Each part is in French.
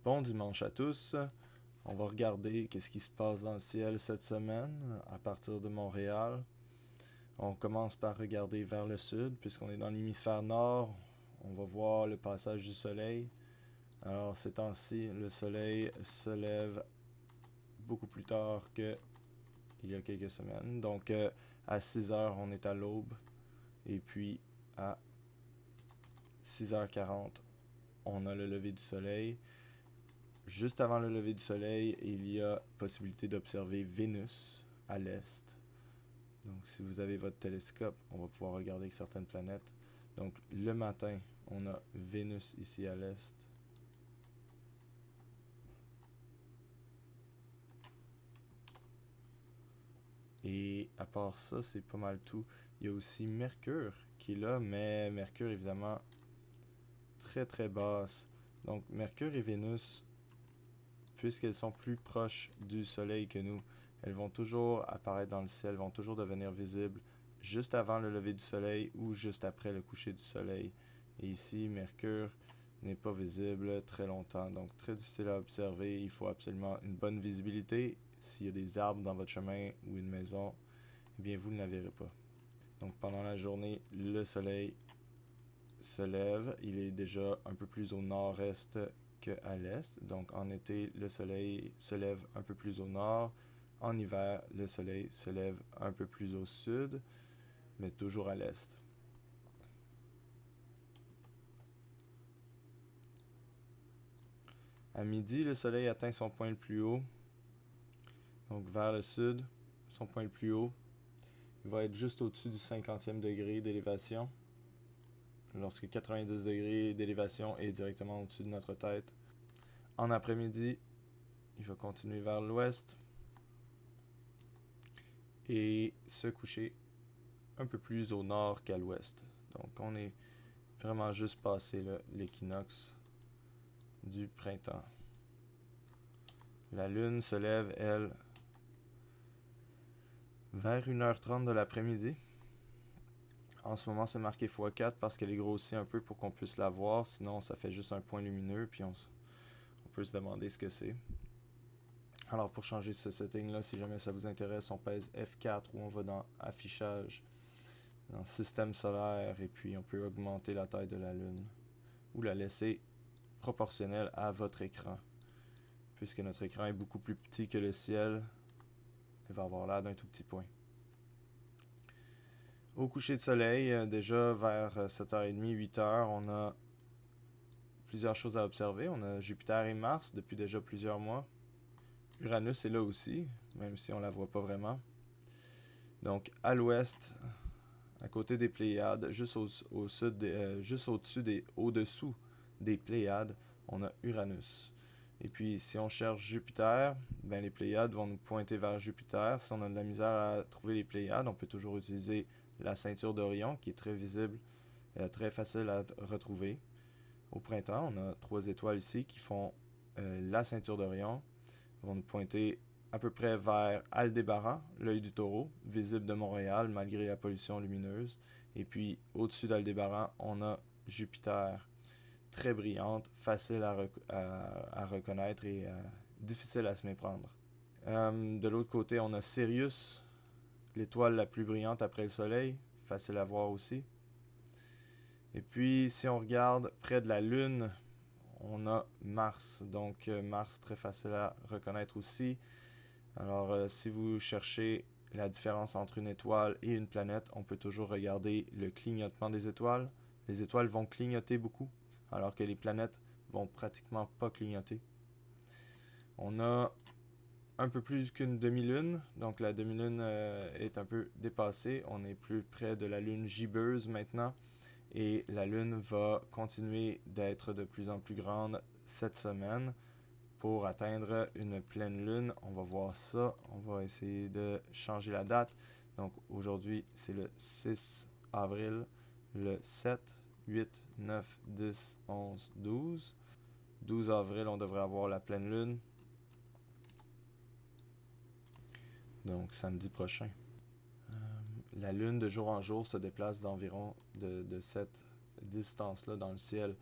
Bon dimanche à tous. On va regarder qu'est-ce qui se passe dans le ciel cette semaine à partir de Montréal. On commence par regarder vers le sud puisqu'on est dans l'hémisphère nord. On va voir le passage du soleil. Alors ces temps-ci, le soleil se lève beaucoup plus tard qu'il y a quelques semaines. Donc à 6 heures, on est à l'aube. Et puis à 6h40, on a le lever du soleil. Juste avant le lever du soleil, il y a possibilité d'observer Vénus à l'est. Donc si vous avez votre télescope, on va pouvoir regarder certaines planètes. Donc le matin, on a Vénus ici à l'est. Et à part ça, c'est pas mal tout. Il y a aussi Mercure qui est là, mais Mercure évidemment très très basse. Donc Mercure et Vénus, puisqu'elles sont plus proches du Soleil que nous, elles vont toujours apparaître dans le ciel, vont toujours devenir visibles juste avant le lever du Soleil ou juste après le coucher du Soleil. Et ici, Mercure n'est pas visible très longtemps, donc très difficile à observer. Il faut absolument une bonne visibilité. S'il y a des arbres dans votre chemin ou une maison, eh bien vous ne la verrez pas. Donc pendant la journée, le Soleil se lève. Il est déjà un peu plus au nord-est qu'à l'est. Donc en été, le soleil se lève un peu plus au nord. En hiver, le soleil se lève un peu plus au sud, mais toujours à l'est. À midi, le soleil atteint son point le plus haut. Donc vers le sud, son point le plus haut, il va être juste au-dessus du 50e degré d'élévation. Lorsque 90 degrés d'élévation est directement au-dessus de notre tête. En après-midi, il va continuer vers l'ouest et se coucher un peu plus au nord qu'à l'ouest. Donc on est vraiment juste passé l'équinoxe du printemps. La lune se lève, elle, vers 1h30 de l'après-midi. En ce moment, c'est marqué x4 parce qu'elle est grossie un peu pour qu'on puisse la voir. Sinon, ça fait juste un point lumineux, puis on peut se demander ce que c'est. Alors, pour changer ce setting-là, si jamais ça vous intéresse, on pèse F4 ou on va dans Affichage, dans Système solaire, et puis on peut augmenter la taille de la lune ou la laisser proportionnelle à votre écran. Puisque notre écran est beaucoup plus petit que le ciel, il va avoir l'air d'un tout petit point. Au coucher de soleil, déjà vers 7h30, 8h, on a plusieurs choses à observer. On a Jupiter et Mars depuis déjà plusieurs mois. Uranus est là aussi, même si on la voit pas vraiment. Donc à l'ouest, à côté des Pléiades, juste au-dessous des Pléiades, on a Uranus. Et puis si on cherche Jupiter, ben les Pléiades vont nous pointer vers Jupiter. Si on a de la misère à trouver les Pléiades, on peut toujours utiliser la ceinture d'Orion qui est très visible, très facile à retrouver. Au printemps, on a 3 étoiles ici qui font la ceinture d'Orion, vont nous pointer à peu près vers Aldébaran, l'œil du taureau, visible de Montréal malgré la pollution lumineuse. Et puis au-dessus d'Aldébaran, on a Jupiter, très brillante, facile à reconnaître et difficile à se méprendre. De l'autre côté, on a Sirius, l'étoile la plus brillante après le Soleil, facile à voir aussi. Et puis, si on regarde près de la Lune, on a Mars. Donc, Mars, très facile à reconnaître aussi. Alors, si vous cherchez la différence entre une étoile et une planète, on peut toujours regarder le clignotement des étoiles. Les étoiles vont clignoter beaucoup, alors que les planètes vont pratiquement pas clignoter. On a un peu plus qu'une demi-lune, donc la demi-lune est un peu dépassée. On est plus près de la lune gibbeuse maintenant. Et la lune va continuer d'être de plus en plus grande cette semaine pour atteindre une pleine lune. On va voir ça. On va essayer de changer la date. Donc aujourd'hui, c'est le 6 avril, le 7, 8, 9, 10, 11, 12. 12 avril, on devrait avoir la pleine lune. Donc samedi prochain. La lune de jour en jour se déplace d'environ de cette distance-là dans le ciel.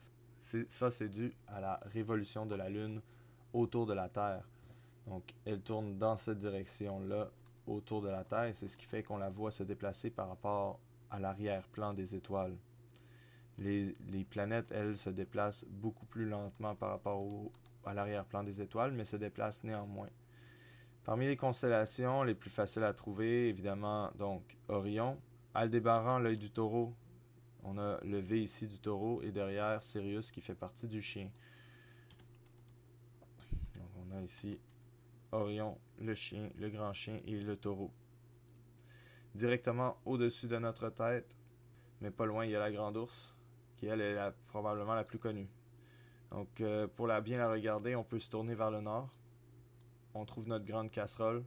Ça, c'est dû à la révolution de la Lune autour de la Terre. Donc, elle tourne dans cette direction-là autour de la Terre et c'est ce qui fait qu'on la voit se déplacer par rapport à l'arrière-plan des étoiles. Les planètes, elles, se déplacent beaucoup plus lentement par rapport à l'arrière-plan des étoiles, mais se déplacent néanmoins. Parmi les constellations les plus faciles à trouver, évidemment, donc Orion, Aldébaran, l'œil du taureau. On a le V ici du taureau et derrière Sirius qui fait partie du chien. Donc on a ici Orion, le chien, le grand chien et le taureau. Directement au-dessus de notre tête, mais pas loin, il y a la grande ours, qui elle est probablement la plus connue. Donc pour bien la regarder, on peut se tourner vers le nord. On trouve notre grande casserole.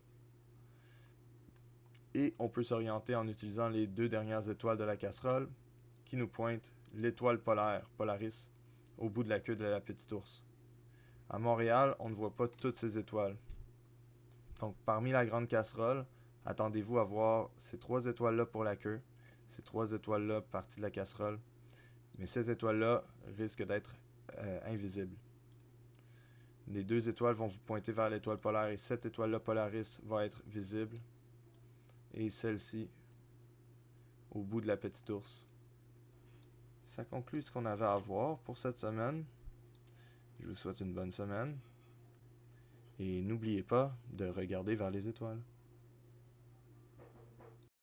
Et on peut s'orienter en utilisant les 2 dernières étoiles de la casserole, qui nous pointent l'étoile polaire, Polaris, au bout de la queue de la petite ours. À Montréal, on ne voit pas toutes ces étoiles. Donc, parmi la grande casserole, attendez-vous à voir ces 3 étoiles-là pour la queue, ces 3 étoiles-là partie de la casserole, mais cette étoile-là risque d'être invisible. Les 2 étoiles vont vous pointer vers l'étoile polaire et cette étoile-là, Polaris, va être visible. Et celle-ci, au bout de la petite ours. Ça conclut ce qu'on avait à voir pour cette semaine. Je vous souhaite une bonne semaine. Et n'oubliez pas de regarder vers les étoiles.